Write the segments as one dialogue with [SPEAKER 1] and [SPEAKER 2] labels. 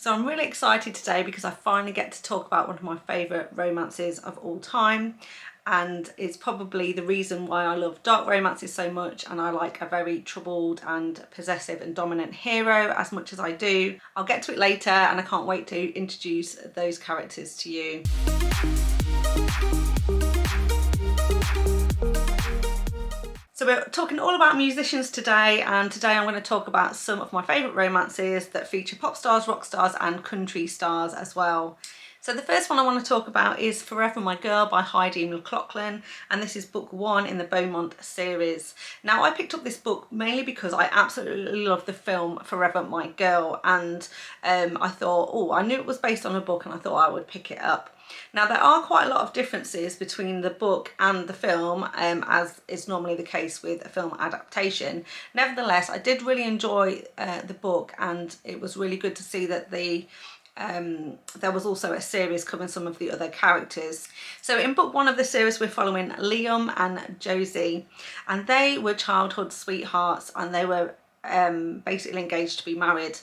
[SPEAKER 1] So I'm really excited today because I finally get to talk about one of my favourite romances of all time, and it's probably the reason why I love dark romances so much, and I like a very troubled and possessive and dominant hero as much as I do. I'll get to it later, and I can't wait to introduce those characters to you. So we're talking all about musicians today, and today I'm going to talk about some of my favourite romances that feature pop stars, rock stars and country stars as well. So the first one I want to talk about is Forever My Girl by Heidi and McLaughlin, and this is book 1 in the Beaumont series. Now I picked up this book mainly because I absolutely love the film Forever My Girl, and I thought, oh, I knew it was based on a book and I thought I would pick it up. Now there are quite a lot of differences between the book and the film, as is normally the case with a film adaptation. Nevertheless, I did really enjoy the book, and it was really good to see that there was also a series covering some of the other characters. So in book 1 of the series we're following Liam and Josie, and they were childhood sweethearts, and they were basically engaged to be married.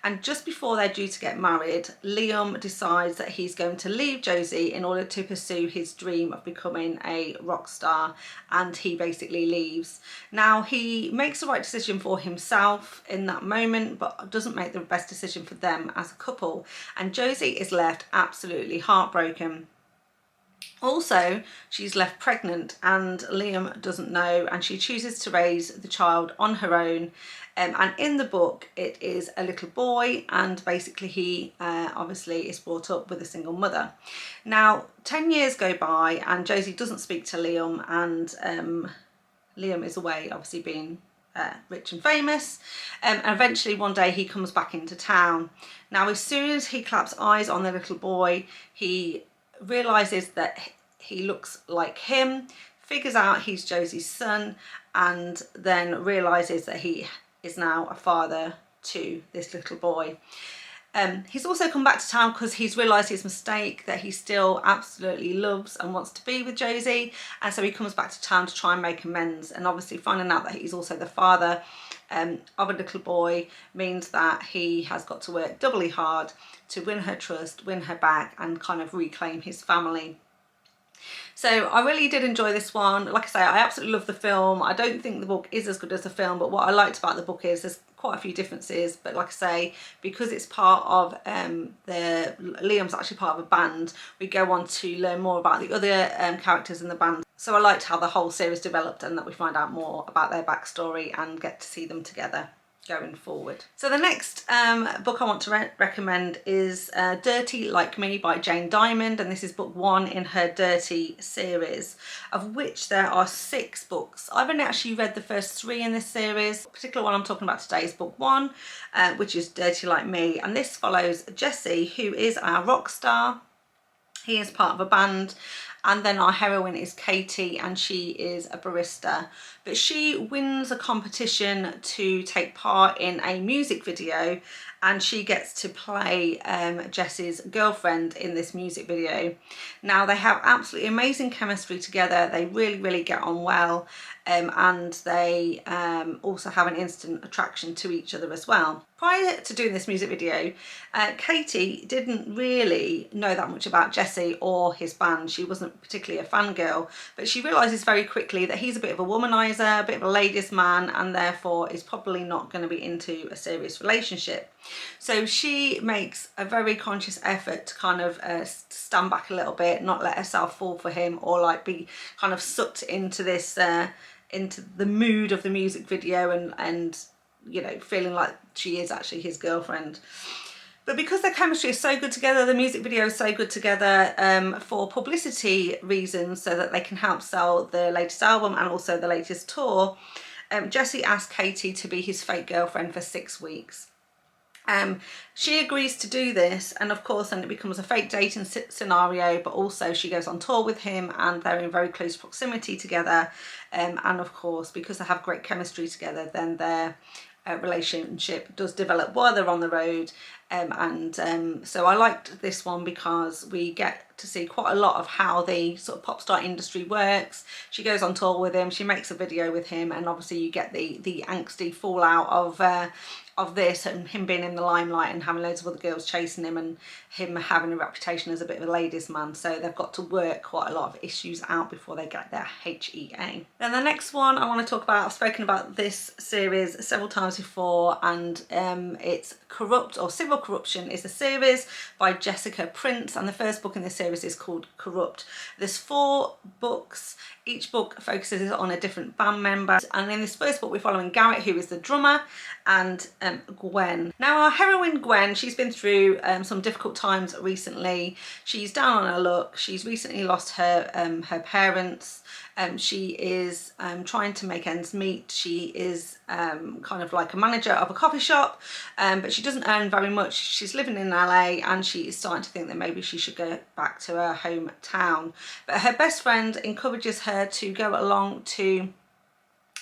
[SPEAKER 1] And just before they're due to get married, Liam decides that he's going to leave Josie in order to pursue his dream of becoming a rock star, and he basically leaves. Now he makes the right decision for himself in that moment, but doesn't make the best decision for them as a couple, and Josie is left absolutely heartbroken. Also, she's left pregnant and Liam doesn't know, and she chooses to raise the child on her own. And in the book it is a little boy, and basically he obviously is brought up with a single mother. Now 10 years go by and Josie doesn't speak to Liam, and Liam is away obviously being rich and famous, and eventually one day he comes back into town. Now as soon as he claps eyes on the little boy, he realizes that he looks like him, figures out he's Josie's son, and then realizes that he is now a father to this little boy. He's also come back to town because he's realised his mistake, that he still absolutely loves and wants to be with Josie, and so he comes back to town to try and make amends. And obviously finding out that he's also the father of a little boy means that he has got to work doubly hard to win her trust, win her back, and kind of reclaim his family. So I really did enjoy this one. Like I say, I absolutely love the film. I don't think the book is as good as the film, but what I liked about the book is there's quite a few differences. But like I say, because it's part of Liam's actually part of a band, we go on to learn more about the other characters in the band. So I liked how the whole series developed, and that we find out more about their backstory and get to see them together going forward. So the next book I want to recommend is Dirty Like Me by Jane Diamond, and this is book 1 in her Dirty series, of which there are 6 books. I've only actually read the first 3 in this series. The particular one I'm talking about today is book 1, which is Dirty Like Me, and this follows Jesse, who is our rock star. He is part of a band, and then our heroine is Katie, and she is a barista. But she wins a competition to take part in a music video, and she gets to play Jesse's girlfriend in this music video. Now they have absolutely amazing chemistry together. They really get on well, and they also have an instant attraction to each other as well. Prior to doing this music video, Katie didn't really know that much about Jesse or his band. She wasn't particularly a fangirl, but she realises very quickly that he's a bit of a womaniser, a bit of a ladies' man, and therefore is probably not going to be into a serious relationship. So she makes a very conscious effort to kind of stand back a little bit, not let herself fall for him, or like be kind of sucked into this into the mood of the music video, and you know, feeling like she is actually his girlfriend. But because their chemistry is so good together, the music video is so good together, for publicity reasons, so that they can help sell the latest album and also the latest tour, Jesse asked Katie to be his fake girlfriend for 6 weeks. She agrees to do this, and of course then it becomes a fake dating scenario, but also she goes on tour with him and they're in very close proximity together, and of course because they have great chemistry together, then their relationship does develop while they're on the road, So I liked this one because we get to see quite a lot of how the sort of pop star industry works. She goes on tour with him, she makes a video with him, and obviously you get the angsty fallout of this and him being in the limelight and having loads of other girls chasing him and him having a reputation as a bit of a ladies man. So they've got to work quite a lot of issues out before they get their HEA. Then the next one I want to talk about, I've spoken about this series several times before, and it's Corrupt, or Civil Corruption, is a series by Jessica Prince, and the first book in this series is called Corrupt. There's 4 books. Each book focuses on a different band member, and in this first book we're following Garrett, who is the drummer, and Gwen. Now our heroine Gwen, she's been through some difficult times recently. She's down on her luck. She's recently lost her her parents. She is trying to make ends meet. She is kind of like a manager of a coffee shop, but she doesn't earn very much. She's living in LA, and she is starting to think that maybe she should go back to her hometown. But her best friend encourages her to go along to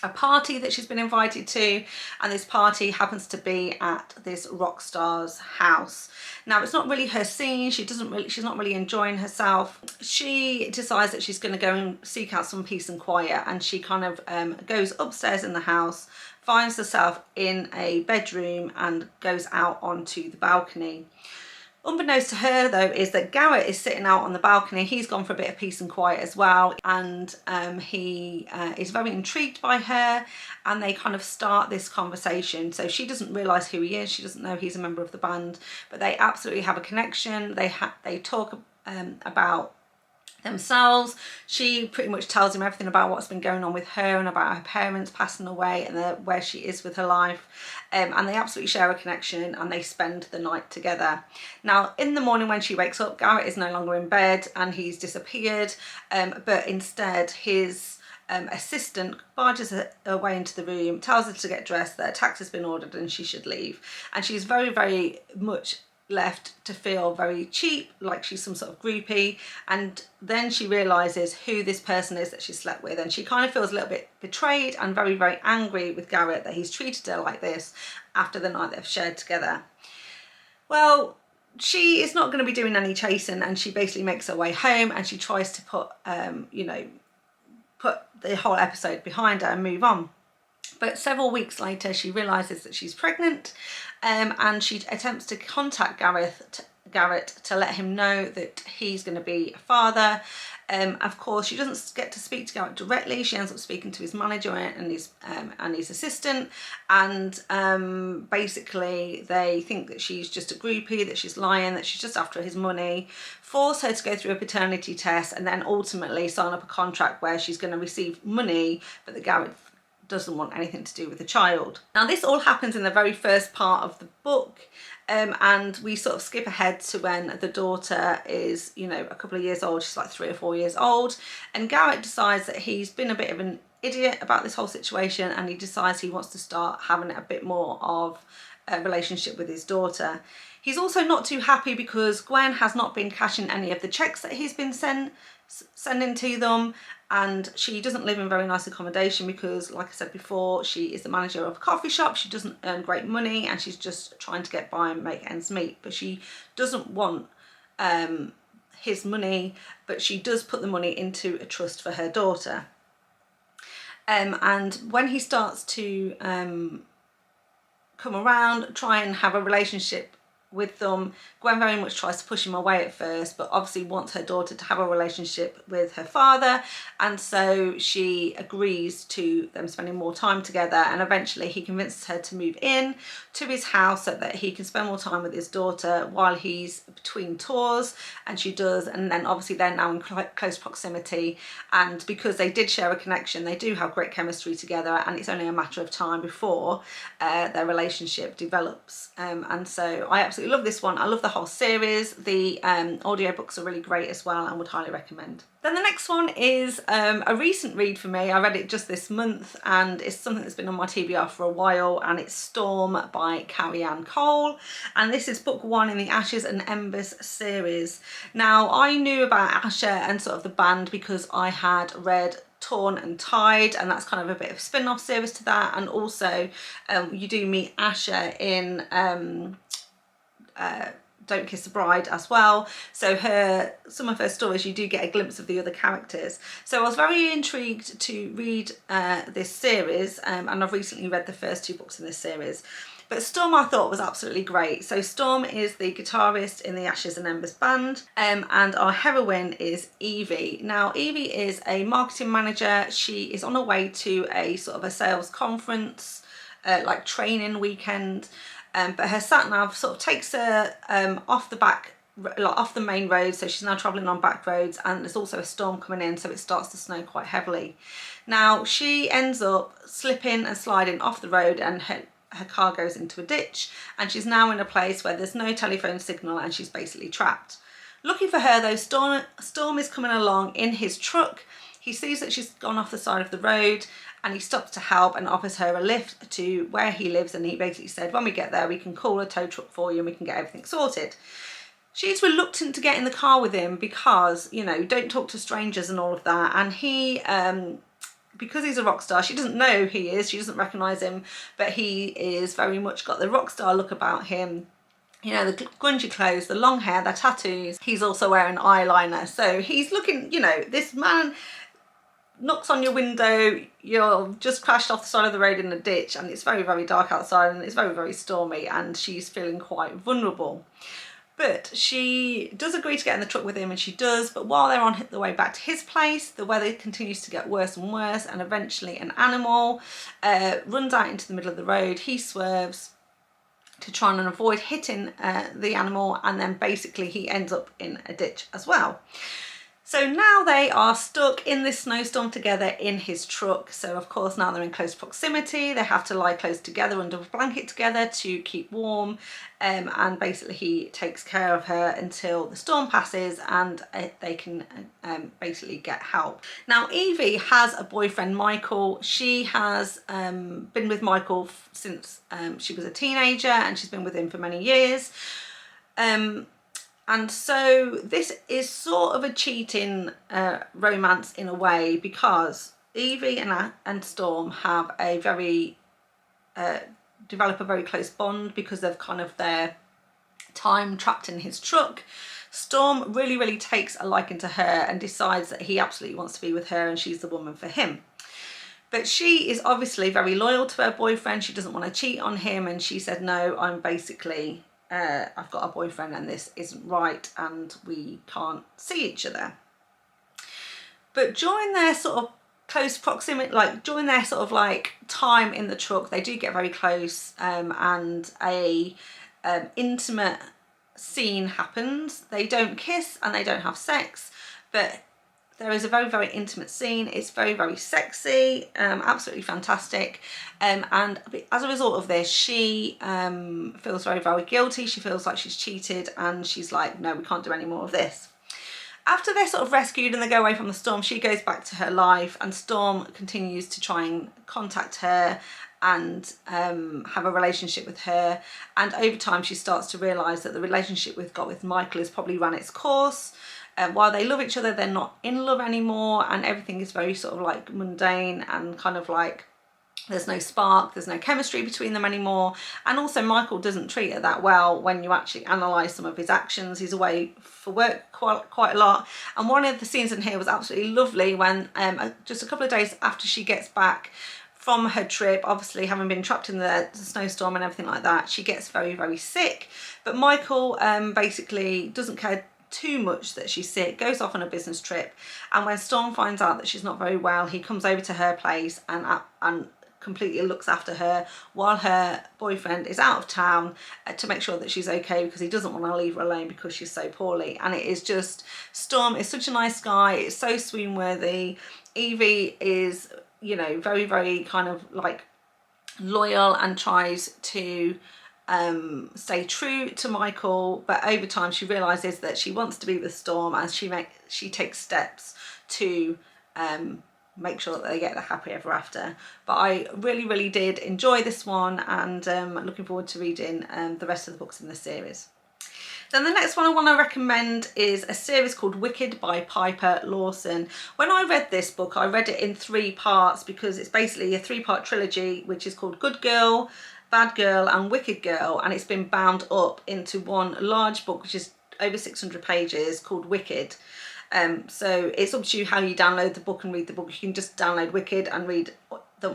[SPEAKER 1] a party that she's been invited to, and this party happens to be at this rock star's house. Now it's not really her scene. She's not really enjoying herself. She decides that she's going to go and seek out some peace and quiet, and she kind of goes upstairs in the house, finds herself in a bedroom, and goes out onto the balcony. Unbeknownst to her though is that Garrett is sitting out on the balcony. He's gone for a bit of peace and quiet as well, and he is very intrigued by her, and they kind of start this conversation. So she doesn't realise who he is, she doesn't know he's a member of the band, but they absolutely have a connection. They talk about themselves. She pretty much tells him everything about what's been going on with her and about her parents passing away and where she is with her life, and they absolutely share a connection, and they spend the night together. Now in the morning when she wakes up, Garrett is no longer in bed and he's disappeared, but instead his assistant barges her way into the room, tells her to get dressed, that a taxi has been ordered and she should leave, and she's very, very much left to feel very cheap, like she's some sort of groupie. And then she realizes who this person is that she slept with, and she kind of feels a little bit betrayed and very, very angry with Garrett that he's treated her like this after the night they've shared together. Well, she is not going to be doing any chasing, and she basically makes her way home, and she tries to put put the whole episode behind her and move on. But several weeks later she realizes that she's pregnant, and she attempts to contact Garrett to let him know that he's going to be a father. Of course she doesn't get to speak to Garrett directly. She ends up speaking to his manager and his assistant, and basically they think that she's just a groupie, that she's lying, that she's just after his money, force her to go through a paternity test, and then ultimately sign up a contract where she's going to receive money, but that Garrett doesn't want anything to do with the child. Now this all happens in the very first part of the book, and we sort of skip ahead to when the daughter is, a couple of years old. She's like 3 or 4 years old, and Garrett decides that he's been a bit of an idiot about this whole situation, and he decides he wants to start having a bit more of a relationship with his daughter. He's also not too happy because Gwen has not been cashing any of the checks that he's been sending to them, and she doesn't live in very nice accommodation because, like I said before, she is the manager of a coffee shop. She doesn't earn great money, and she's just trying to get by and make ends meet. But she doesn't want his money, but she does put the money into a trust for her daughter. And when he starts to come around, try and have a relationship with them, Gwen very much tries to push him away at first, but obviously wants her daughter to have a relationship with her father, and so she agrees to them spending more time together, and eventually he convinces her to move in to his house so that he can spend more time with his daughter while he's between tours, and she does, and then obviously they're now in close proximity, and because they did share a connection, they do have great chemistry together, and it's only a matter of time before their relationship develops. And so I absolutely love this one. I love the whole series. The audiobooks are really great as well, and would highly recommend. Then the next one is a recent read for me. I read it just this month, and it's something that's been on my TBR for a while, and it's Storm by Maggie Cole, and this is book 1 in the Ashes and Embers series. Now I knew about Asher and sort of the band because I had read Torn and Tide, and that's kind of a bit of a spin-off series to that, and also you do meet Asher in Don't Kiss the Bride as well. So some of her stories, you do get a glimpse of the other characters. So I was very intrigued to read this series, and I've recently read the first 2 books in this series. But Storm I thought was absolutely great. So Storm is the guitarist in the Ashes and Embers band, and our heroine is Evie. Now Evie is a marketing manager. She is on her way to a sort of a sales conference, like training weekend, but her sat nav sort of takes her off the main road, so she's now travelling on back roads, and there's also a storm coming in, so it starts to snow quite heavily. Now she ends up slipping and sliding off the road, and her car goes into a ditch, and she's now in a place where there's no telephone signal and she's basically trapped. Looking for her though, Storm is coming along in his truck. He sees that she's gone off the side of the road, and he stops to help and offers her a lift to where he lives, and he basically said, when we get there we can call a tow truck for you and we can get everything sorted. She's reluctant to get in the car with him because, you know, don't talk to strangers and all of that, and he because he's a rock star, she doesn't know who he is, she doesn't recognise him, but he is very much got the rock star look about him. You know, the grungy clothes, the long hair, the tattoos. He's also wearing eyeliner. So he's looking, you know, this man knocks on your window, you're just crashed off the side of the road in a ditch, and it's very, very dark outside, and it's very, very stormy, and she's feeling quite vulnerable. But she does agree to get in the truck with him, and she does, but while they're on the way back to his place, the weather continues to get worse and worse, and eventually an animal runs out into the middle of the road. He swerves to try and avoid hitting the animal, and then basically he ends up in a ditch as well. So now they are stuck in this snowstorm together in his truck. So of course now they're in close proximity. They have to lie close together under a blanket together to keep warm. And basically he takes care of her until the storm passes, and they can basically get help. Now Evie has a boyfriend, Michael. She has been with Michael since she was a teenager, and she's been with him for many years. And so this is sort of a cheating romance in a way, because Evie and Storm have a very develop a very close bond because of kind of their time trapped in his truck. Storm really, really takes a liking to her and decides that he absolutely wants to be with her, and she's the woman for him. But she is obviously very loyal to her boyfriend. She doesn't want to cheat on him, and she said, no, I'm basically I've got a boyfriend and this isn't right, and we can't see each other. But during their sort of close proximity, like during their sort of like time in the truck, they do get very close, and a intimate scene happens. They don't kiss and they don't have sex, but there is a very, very intimate scene. It's very, very sexy, absolutely fantastic. And as a result of this, she feels very, very guilty. She feels like she's cheated, and she's like, no, we can't do any more of this. After they're sort of rescued and they go away from the storm, she goes back to her life, and Storm continues to try and contact her and have a relationship with her. And over time, she starts to realise that the relationship we've got with Michael has probably run its course. While they love each other, they're not in love anymore, and everything is very sort of like mundane and kind of like there's no spark, there's no chemistry between them anymore. And also Michael doesn't treat her that well when you actually analyse some of his actions. He's away for work quite a lot. And one of the scenes in here was absolutely lovely when just a couple of days after she gets back from her trip, obviously having been trapped in the snowstorm and everything like that, she gets very, very sick. But Michael basically doesn't care too much that she's sick, goes off on a business trip, and when Storm finds out that she's not very well, he comes over to her place and completely looks after her while her boyfriend is out of town to make sure that she's okay, because he doesn't want to leave her alone because she's so poorly. And it is just, Storm is such a nice guy, it's so swoon worthy. Evie is, you know, very, very kind of like loyal and tries to stay true to Michael, but over time she realizes that she wants to be with Storm, and she takes steps to make sure that they get the happy ever after. But I really, really did enjoy this one, and looking forward to reading the rest of the books in the series. Then the next one I want to recommend is a series called Wicked by Piper Lawson. When I read this book, I read it in 3 parts because it's basically a 3-part trilogy, which is called Good Girl, Bad Girl and Wicked Girl, and it's been bound up into one large book which is over 600 pages called Wicked. So it's up to you how you download the book and read the book. You can just download Wicked and read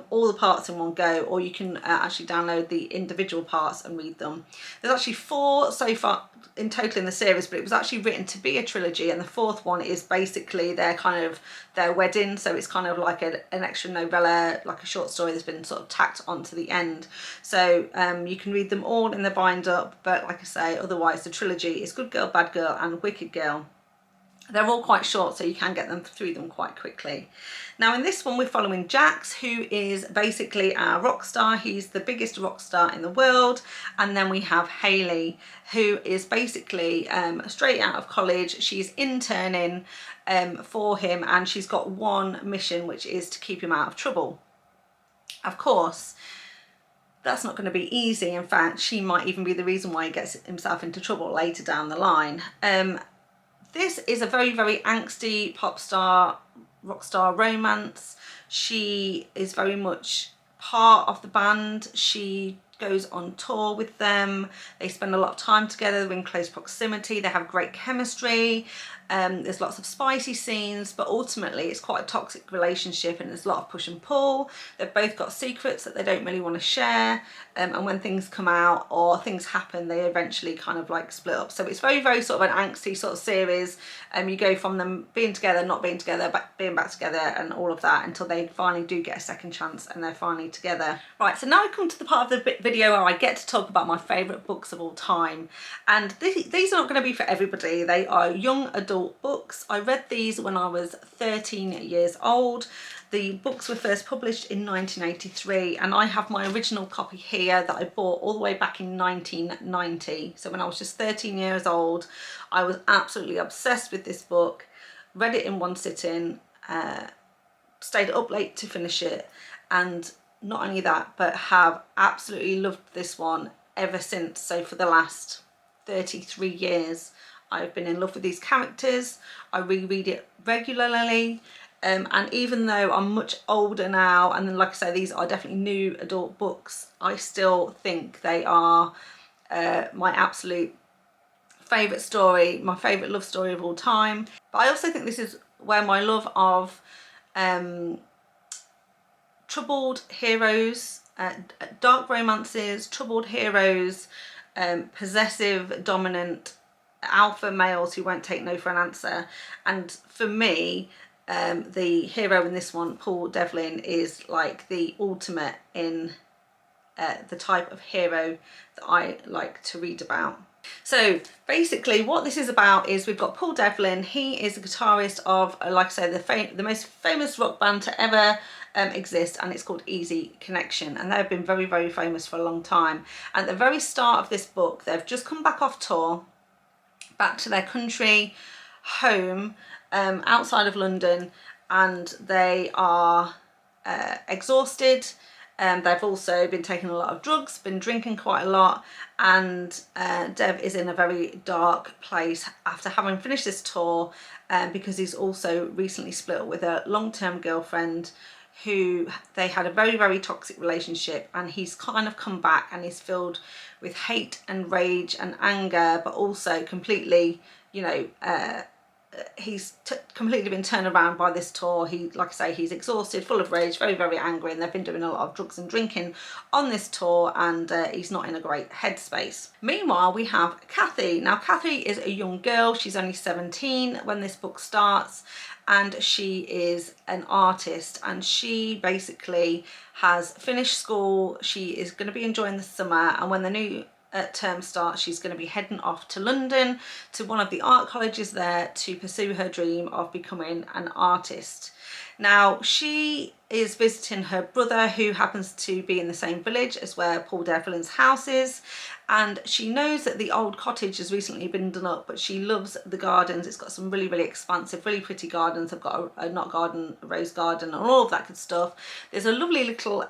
[SPEAKER 1] all the parts in one go, or you can actually download the individual parts and read them. There's actually 4 so far in total in the series, but it was actually written to be a trilogy, and the 4th one is basically their wedding, so it's kind of like an extra novella, like a short story that's been sort of tacked onto the end. So you can read them all in the bind up, but like I say, otherwise the trilogy is Good Girl, Bad Girl and Wicked Girl. They're all quite short, so you can get them through them quite quickly. Now in this one we're following Jax, who is basically our rock star. He's the biggest rock star in the world. And then we have Hayley, who is basically straight out of college. She's interning for him, and she's got one mission, which is to keep him out of trouble. Of course, that's not going to be easy. In fact, she might even be the reason why he gets himself into trouble later down the line. This is a very, very angsty pop star, rock star romance. She is very much part of the band. She goes on tour with them. They spend a lot of time together. They're in close proximity. They have great chemistry. There's lots of spicy scenes, but ultimately it's quite a toxic relationship, and there's a lot of push and pull. They've both got secrets that they don't really want to share, and when things come out or things happen, they eventually kind of like split up. So it's very, very sort of an angsty sort of series. You go from them being together, not being together, but being back together, and all of that, until they finally do get a second chance and they're finally together. Right, so now I come to the part of the video where I get to talk about my favourite books of all time, and these are not going to be for everybody. They are young adult books. I read these when I was 13 years old. The books were first published in 1983, and I have my original copy here that I bought all the way back in 1990. So when I was just 13 years old, I was absolutely obsessed with this book, read it in one sitting, stayed up late to finish it, and not only that, but have absolutely loved this one ever since. So for the last 33 years, I've been in love with these characters. I reread it regularly. And even though I'm much older now, and then like I say, these are definitely new adult books, I still think they are my absolute favourite story, my favourite love story of all time. But I also think this is where my love of troubled heroes, dark romances, troubled heroes, possessive, dominant alpha males who won't take no for an answer. And for me, the hero in this one, Paul Devlin, is like the ultimate in the type of hero that I like to read about. So basically what this is about is we've got Paul Devlin. He is a guitarist of, like I say, the most famous rock band to ever exist, and it's called Easy Connection, and they've been very, very famous for a long time. And at the very start of this book, they've just come back off tour, back to their country home outside of London, and they are exhausted. They've also been taking a lot of drugs, been drinking quite a lot, and Dev is in a very dark place after having finished this tour, because he's also recently split up with a long-term girlfriend who they had a very, very toxic relationship, and he's kind of come back and he's filled with hate and rage and anger, but also completely, you know, he's completely been turned around by this tour. He, like I say, he's exhausted, full of rage, very, very angry, and they've been doing a lot of drugs and drinking on this tour, and he's not in a great headspace. Meanwhile, we have Kathy. Now, Kathy is a young girl. She's only 17 when this book starts, and she is an artist, and she basically has finished school. She is going to be enjoying the summer, and when the new term starts, she's going to be heading off to London to one of the art colleges there to pursue her dream of becoming an artist. Now, she is visiting her brother, who happens to be in the same village as where Paul Devlin's house is, and she knows that the old cottage has recently been done up, but she loves the gardens. It's got some really, really expansive, really pretty gardens. They've got a knot garden, a rose garden, and all of that good stuff. There's a lovely little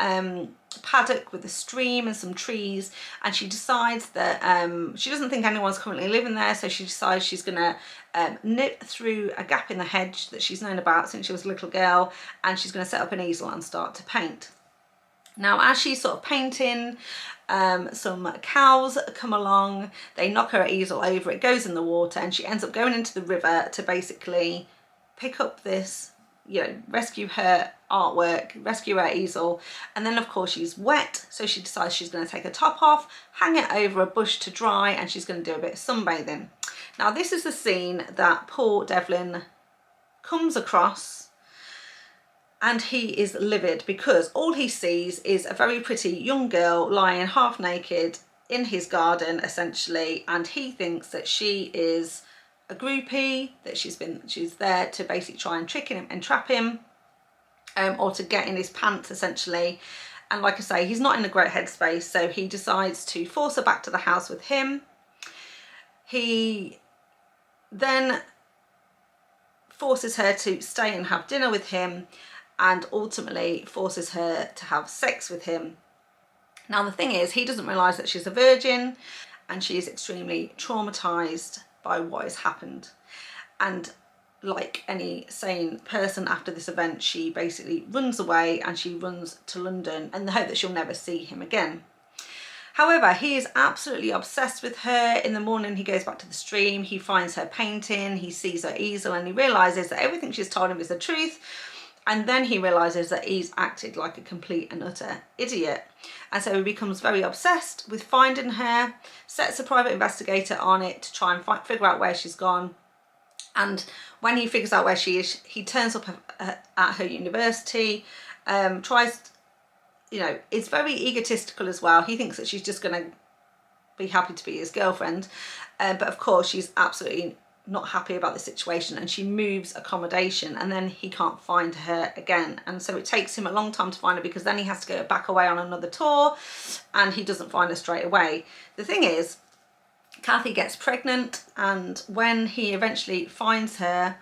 [SPEAKER 1] paddock with a stream and some trees, and she decides that she doesn't think anyone's currently living there, so she decides she's gonna nip through a gap in the hedge that she's known about since she was a little girl, and she's going to set up an easel and start to paint. Now, as she's sort of painting, some cows come along, they knock her easel over, it goes in the water, and she ends up going into the river to basically pick up this, you know, rescue her artwork, rescue her easel. And then of course she's wet, so she decides she's going to take her top off, hang it over a bush to dry, and she's going to do a bit of sunbathing. Now this is the scene that poor Devlin comes across, and he is livid because all he sees is a very pretty young girl lying half naked in his garden essentially, and he thinks that she is a groupie, that she's there to basically try and trick him and trap him, or to get in his pants essentially. And like I say, he's not in a great headspace, so he decides to force her back to the house with him. He then forces her to stay and have dinner with him, and ultimately forces her to have sex with him. Now the thing is, he doesn't realise that she's a virgin, and she is extremely traumatised by what has happened. And like any sane person after this event, she basically runs away, and she runs to London in the hope that she'll never see him again. However, he is absolutely obsessed with her. In the morning he goes back to the stream, he finds her painting, he sees her easel, and he realises that everything she's told him is the truth. And then he realises that he's acted like a complete and utter idiot. And so he becomes very obsessed with finding her, sets a private investigator on it to try and figure out where she's gone. And when he figures out where she is, he turns up at her university, tries, you know, is very egotistical as well. He thinks that she's just going to be happy to be his girlfriend. But of course, she's absolutely not happy about the situation, and she moves accommodation, and then he can't find her again. And so it takes him a long time to find her, because then he has to go back away on another tour, and he doesn't find her straight away. The thing is, Kathy gets pregnant, and when he eventually finds her,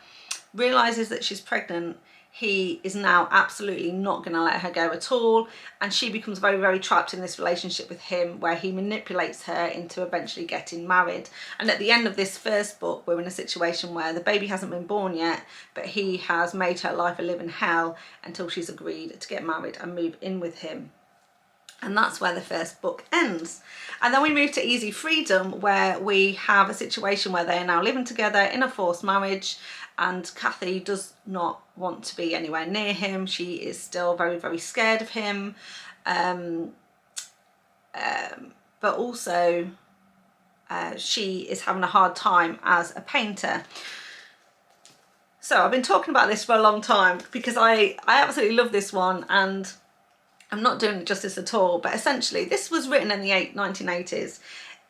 [SPEAKER 1] realizes that she's pregnant, he is now absolutely not going to let her go at all, and she becomes very, very trapped in this relationship with him, where he manipulates her into eventually getting married. And at the end of this first book, we're in a situation where the baby hasn't been born yet, but he has made her life a living hell until she's agreed to get married and move in with him. And that's where the first book ends. And then we move to Easy Freedom, where we have a situation where they are now living together in a forced marriage, and Kathy does not want to be anywhere near him. She is still very, very scared of him. But also she is having a hard time as a painter. So I've been talking about this for a long time because I absolutely love this one, and I'm not doing it justice at all, but essentially this was written in the 1980s.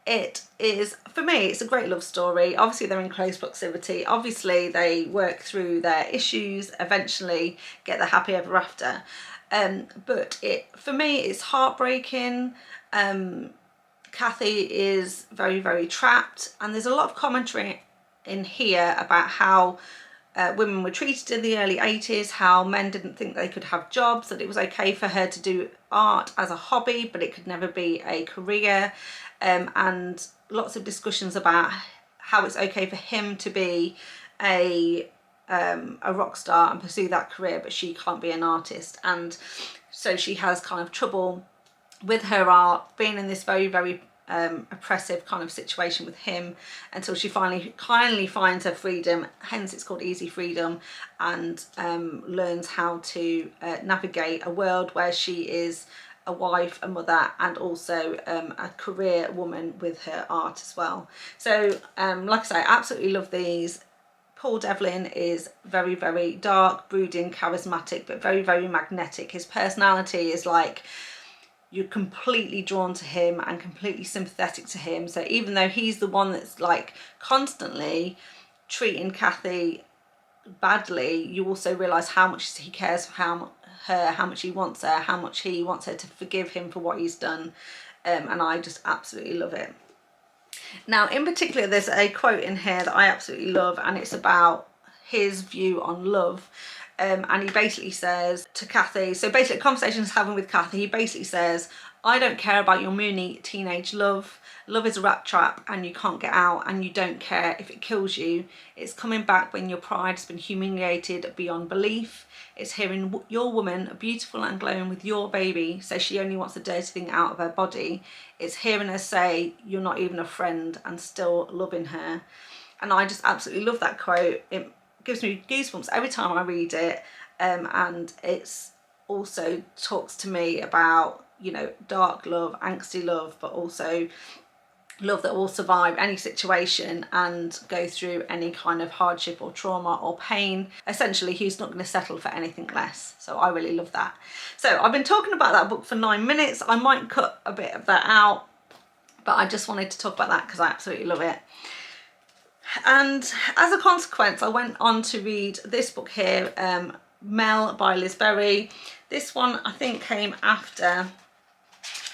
[SPEAKER 1] It is, for me, it's a great love story. Obviously they're in close proximity. Obviously they work through their issues, eventually get the happy ever after. But for me, it's heartbreaking. Kathy is very, very trapped, and there's a lot of commentary in here about how women were treated in the early 80s, how men didn't think they could have jobs, that it was okay for her to do art as a hobby, but it could never be a career, and lots of discussions about how it's okay for him to be a rock star and pursue that career, but she can't be an artist. And so she has kind of trouble with her art, being in this very, very oppressive kind of situation with him, until she finally finds her freedom, hence it's called Easy Freedom, and learns how to navigate a world where she is a wife, a mother, and also a career woman with her art as well. So like I say, I absolutely love these. Paul Devlin is very, very dark, brooding, charismatic, but very, very magnetic. His personality is like, you're completely drawn to him and completely sympathetic to him. So even though he's the one that's like constantly treating Kathy badly, you also realise how much he cares for her, how much he wants her, how much he wants her to forgive him for what he's done. And I just absolutely love it. Now, in particular, there's a quote in here that I absolutely love, and it's about his view on love. And he basically says to Kathy, so basically a conversation he's having with Kathy, he basically says, I don't care about your moony teenage love. Love is a rat trap and you can't get out, and you don't care if it kills you. It's coming back when your pride has been humiliated beyond belief. It's hearing your woman, beautiful and glowing with your baby, say she only wants the dirty thing out of her body. It's hearing her say you're not even a friend and still loving her. And I just absolutely love that quote. It gives me goosebumps every time I read it. And it's also talks to me about, you know, dark love, angsty love, but also love that will survive any situation and go through any kind of hardship or trauma or pain. Essentially, who's not going to settle for anything less. So I really love that. So I've been talking about that book for 9 minutes. I might cut a bit of that out, but I just wanted to talk about that because I absolutely love it. And as a consequence, I went on to read this book here, Mel by Liz Berry. This one I think came after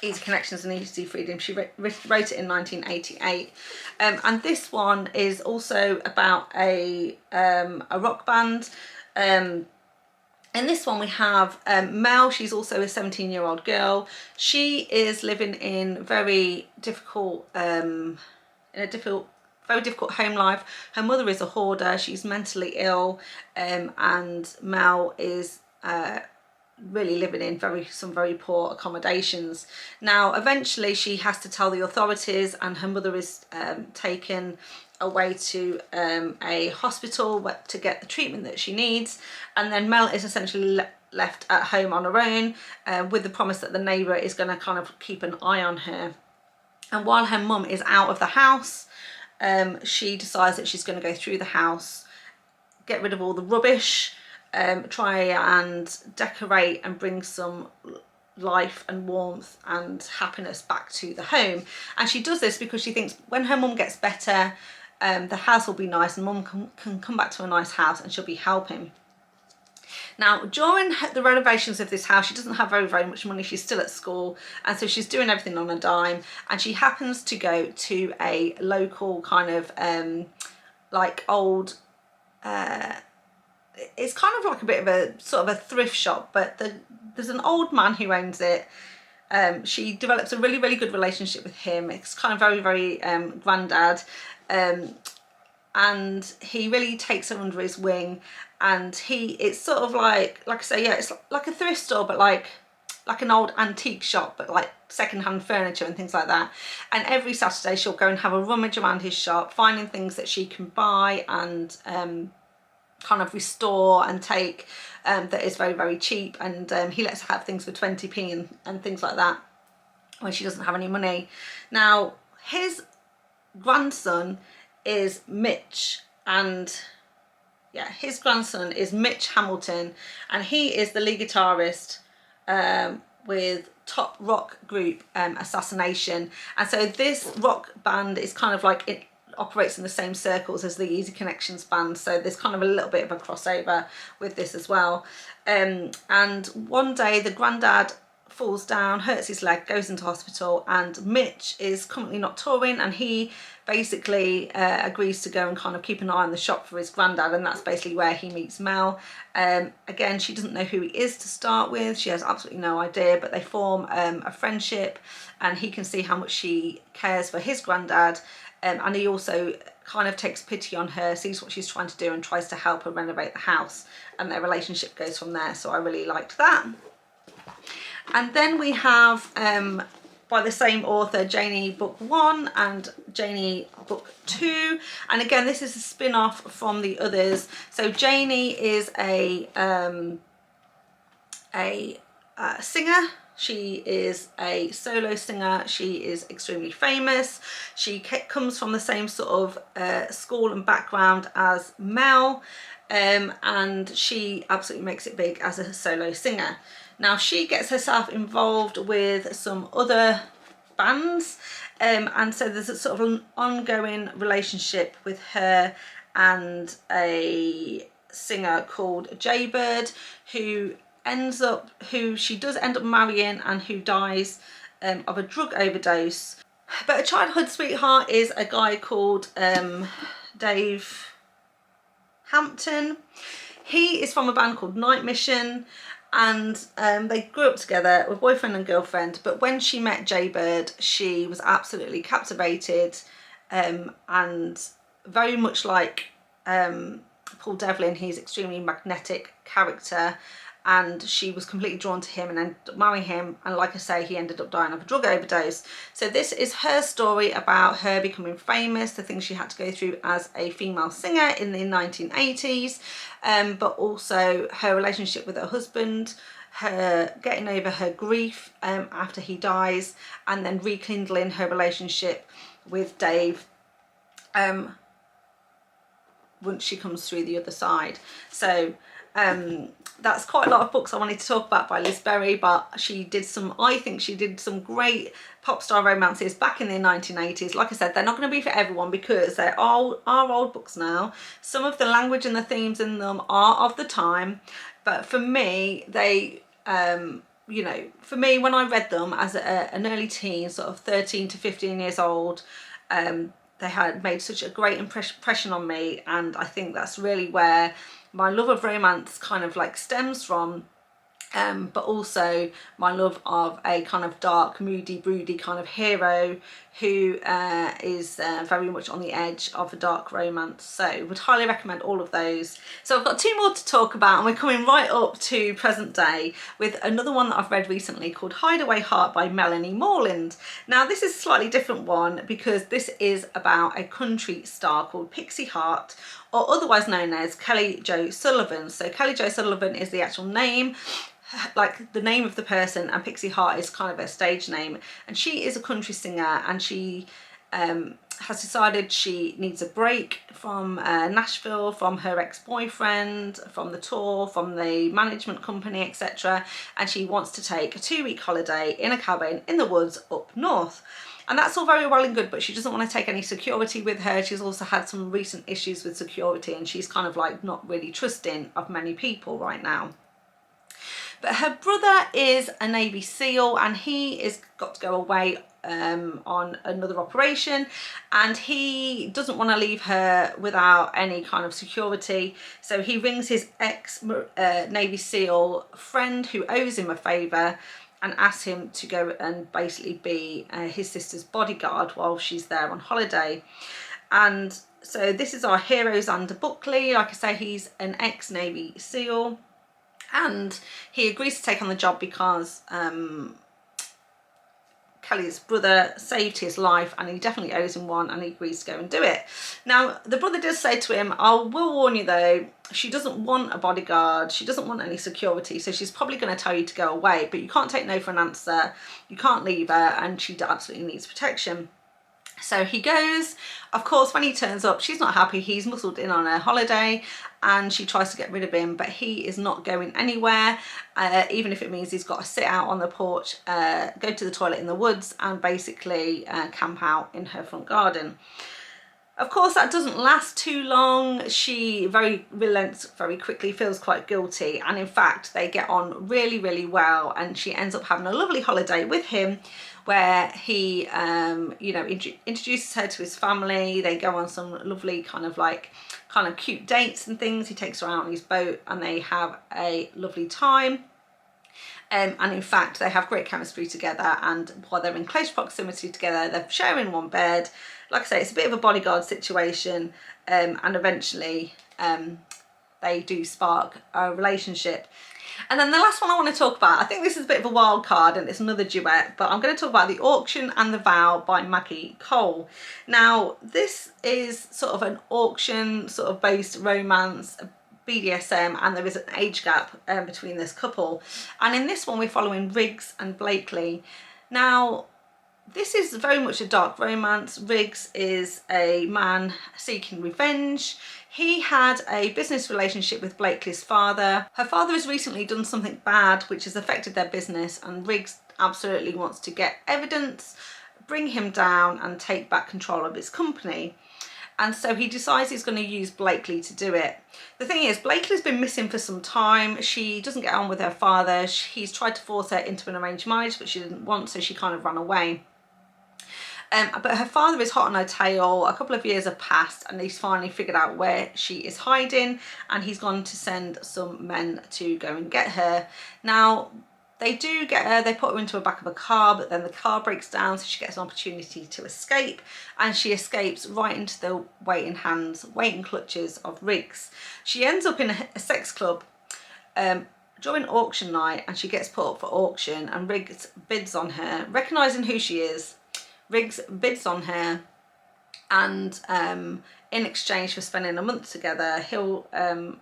[SPEAKER 1] Easy Connections and Easy Freedom. She wrote it in 1988. And this one is also about a rock band. In this one we have Mel. She's also a 17-year-old girl. She is living in very difficult very difficult home life. Her mother is a hoarder. She's mentally ill, and Mel is really living in some very poor accommodations. Now eventually she has to tell the authorities, and her mother is taken away to a hospital to get the treatment that she needs, and then Mel is essentially left at home on her own, with the promise that the neighbour is going to kind of keep an eye on her. And while her mum is out of the house, she decides that she's going to go through the house, get rid of all the rubbish, try and decorate and bring some life and warmth and happiness back to the home. And she does this because she thinks when her mum gets better, the house will be nice and mum can come back to a nice house and she'll be helping. Now, during the renovations of this house, she doesn't have very much money. She's still at school, and so she's doing everything on a dime, and she happens to go to a local kind of like old it's kind of like a bit of a sort of a thrift shop, but there's an old man who owns it. She develops a really good relationship with him. It's kind of very granddad, and he really takes her under his wing. And it's sort of like I say, yeah, it's like a thrift store, but like an old antique shop, but like secondhand furniture and things like that. And every Saturday she'll go and have a rummage around his shop, finding things that she can buy and kind of restore and take, that is very cheap. And he lets her have things for 20p and things like that when she doesn't have any money. Now his grandson is Mitch, and yeah, his grandson is Mitch Hamilton, and he is the lead guitarist with top rock group Assassination. And so this rock band is kind of like, it operates in the same circles as the Easy Connections band, so there's kind of a little bit of a crossover with this as well. And one day the granddad falls down, hurts his leg, goes into hospital, and Mitch is currently not touring, and he basically agrees to go and kind of keep an eye on the shop for his granddad, and that's basically where he meets Mel. Again, she doesn't know who he is to start with. She has absolutely no idea, but they form a friendship, and he can see how much she cares for his granddad, and he also kind of takes pity on her, sees what she's trying to do and tries to help her renovate the house, and their relationship goes from there. So I really liked that. And then we have by the same author, Janey book 1 and Janey book 2, and again this is a spin-off from the others. So Janey is a singer. She is a solo singer. She is extremely famous. She comes from the same sort of school and background as Mel, and she absolutely makes it big as a solo singer. Now she gets herself involved with some other bands, and so there's a sort of an ongoing relationship with her and a singer called Jaybird, who she does end up marrying, and who dies of a drug overdose. But a childhood sweetheart is a guy called Dave Hampton. He is from a band called Night Mission, and they grew up together with boyfriend and girlfriend. But when she met Jay Bird, she was absolutely captivated, and very much like Paul Devlin, he's extremely magnetic character, and she was completely drawn to him and ended up marrying him. And like I say, he ended up dying of a drug overdose. So this is her story about her becoming famous, the things she had to go through as a female singer in the 1980s, but also her relationship with her husband, her getting over her grief after he dies, and then rekindling her relationship with Dave once she comes through the other side. So that's quite a lot of books I wanted to talk about by Liz Berry, but she did some, I think she did some great pop star romances back in the 1980s. Like I said, they're not going to be for everyone because they are old books now. Some of the language and the themes in them are of the time, but for me, they, you know, for me, when I read them as an early teen, sort of 13 to 15 years old, they had made such a great impression on me, and I think that's really where my love of romance kind of like stems from, but also my love of a kind of dark, moody, broody kind of hero who is very much on the edge of a dark romance. So would highly recommend all of those. So I've got two more to talk about, and we're coming right up to present day with another one that I've read recently called Hideaway Heart by Melanie Morland. Now this is a slightly different one because this is about a country star called Pixie Hart, or otherwise known as Kelly Jo Sullivan. So Kelly Jo Sullivan is the actual name, like the name of the person, and Pixie Hart is kind of her stage name. And she is a country singer, and she has decided she needs a break from Nashville, from her ex-boyfriend, from the tour, from the management company, etc. And she wants to take a 2-week holiday in a cabin in the woods up north. And that's all very well and good, but she doesn't want to take any security with her. She's also had some recent issues with security, and she's kind of like not really trusting of many people right now. But her brother is a Navy SEAL, and he is got to go away on another operation, and he doesn't want to leave her without any kind of security. So he rings his ex Navy SEAL friend who owes him a favour and asks him to go and basically be his sister's bodyguard while she's there on holiday. And so this is our hero, Xander Buckley. Like I say, he's an ex-Navy SEAL, and he agrees to take on the job because Kelly's brother saved his life, and he definitely owes him one, and he agrees to go and do it. Now, the brother does say to him, I will warn you though, she doesn't want a bodyguard, she doesn't want any security, so she's probably going to tell you to go away, but you can't take no for an answer, you can't leave her, and she absolutely needs protection. So he goes. Of course, when he turns up, she's not happy. He's muscled in on her holiday, and she tries to get rid of him, but he is not going anywhere, even if it means he's got to sit out on the porch, go to the toilet in the woods, and basically camp out in her front garden. Of course, that doesn't last too long. She relents very quickly, feels quite guilty, and in fact, they get on really, really well, and she ends up having a lovely holiday with him, where he, you know, introduces her to his family. They go on some lovely kind of cute dates and things. He takes her out on his boat, and they have a lovely time. And in fact, they have great chemistry together, and while they're in close proximity together, they're sharing one bed. Like I say, it's a bit of a bodyguard situation, and eventually they do spark a relationship. And then the last one I want to talk about, I think this is a bit of a wild card, and it's another duet, but I'm going to talk about The Auction and the Vow by Maggie Cole. Now, this is sort of an auction sort of based romance, BDSM, and there is an age gap between this couple. And in this one, we're following Riggs and Blakely. Now, this is very much a dark romance. Riggs is a man seeking revenge. He had a business relationship with Blakely's father. Her father has recently done something bad which has affected their business, and Riggs absolutely wants to get evidence, bring him down, and take back control of his company. And so he decides he's going to use Blakely to do it. The thing is, Blakely's been missing for some time. She doesn't get on with her father. He's tried to force her into an arranged marriage, but she didn't want, so she kind of ran away. But her father is hot on her tail. A couple of years have passed and he's finally figured out where she is hiding, and he's gone to send some men to go and get her. Now, they do get her, they put her into the back of a car, but then the car breaks down, so she gets an opportunity to escape, and she escapes right into the waiting clutches of Riggs. She ends up in a sex club during auction night, and she gets put up for auction, and Riggs bids on her, recognising who she is. Riggs bids on her, and in exchange for spending a month together, he'll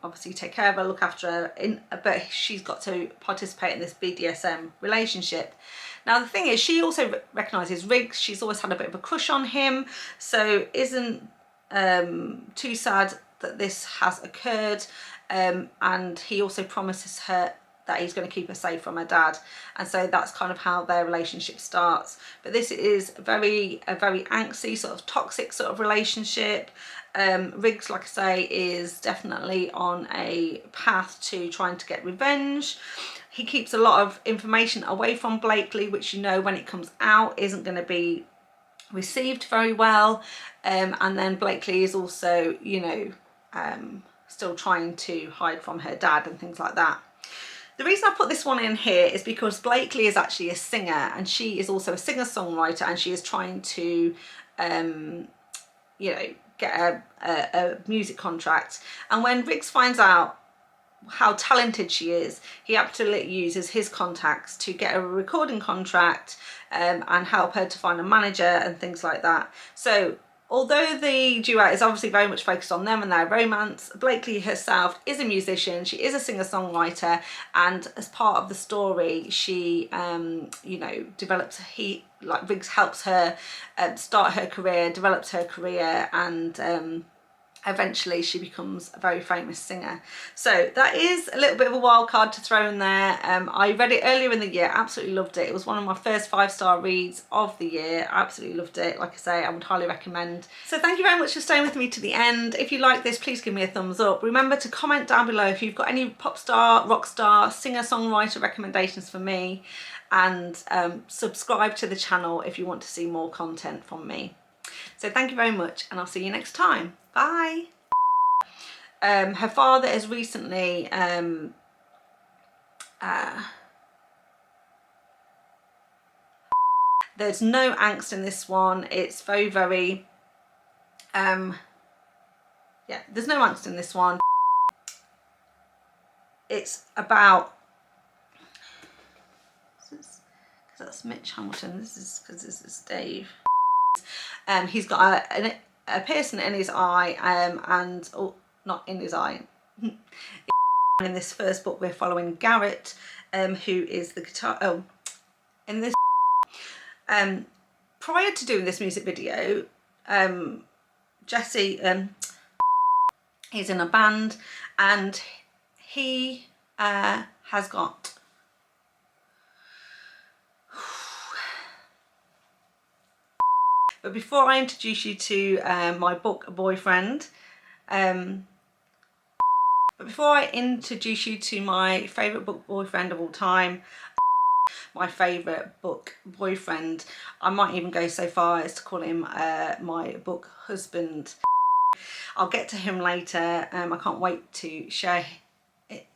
[SPEAKER 1] obviously take care of her, look after her, but she's got to participate in this BDSM relationship. Now the thing is, she also recognises Riggs. She's always had a bit of a crush on him, so isn't too sad that this has occurred, and he also promises her that he's going to keep her safe from her dad, and so that's kind of how their relationship starts. But this is a very angsty, sort of toxic sort of relationship. Riggs, like I say, is definitely on a path to trying to get revenge. He keeps a lot of information away from Blakely, which, you know, when it comes out isn't going to be received very well, and then Blakely is also, you know, still trying to hide from her dad and things like that. The reason I put this one in here is because Blakely is actually a singer, and she is also a singer-songwriter, and she is trying to, you know, get a music contract. And when Riggs finds out how talented she is, he absolutely uses his contacts to get a recording contract and help her to find a manager and things like that. So although the duet is obviously very much focused on them and their romance, Blakely herself is a musician, she is a singer-songwriter, and as part of the story, she, you know, develops, Riggs helps her start her career, develops her career, and eventually she becomes a very famous singer. So that is a little bit of a wild card to throw in there. I read it earlier in the year, absolutely loved it. It was one of my first 5-star reads of the year. I absolutely loved it. Like I say, I would highly recommend. So thank you very much for staying with me to the end. If you like this, please give me a thumbs up. Remember to comment down below if you've got any pop star, rock star, singer, songwriter recommendations for me, and subscribe to the channel if you want to see more content from me. So thank you very much, and I'll see you next time. Bye. Her father has recently there's no angst in this one. It's very yeah, there's no angst in this one. It's about, because that's Mitch Hamilton, this is because this is Dave. He's got a piercing in his eye, and oh, not in his eye. In this first book, we're following Garrett, who is the guitar. Oh, in this, prior to doing this music video, Jesse is in a band, and he has got. But before I introduce you to my book boyfriend, favourite book boyfriend of all time, my favourite book boyfriend, I might even go so far as to call him my book husband. I'll get to him later. I can't wait to share it.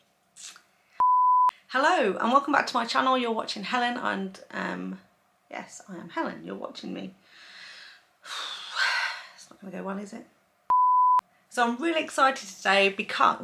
[SPEAKER 1] Hello and welcome back to my channel. You're watching Helen, and yes, I am Helen. You're watching me. It's not going to go well, is it? So I'm really excited today because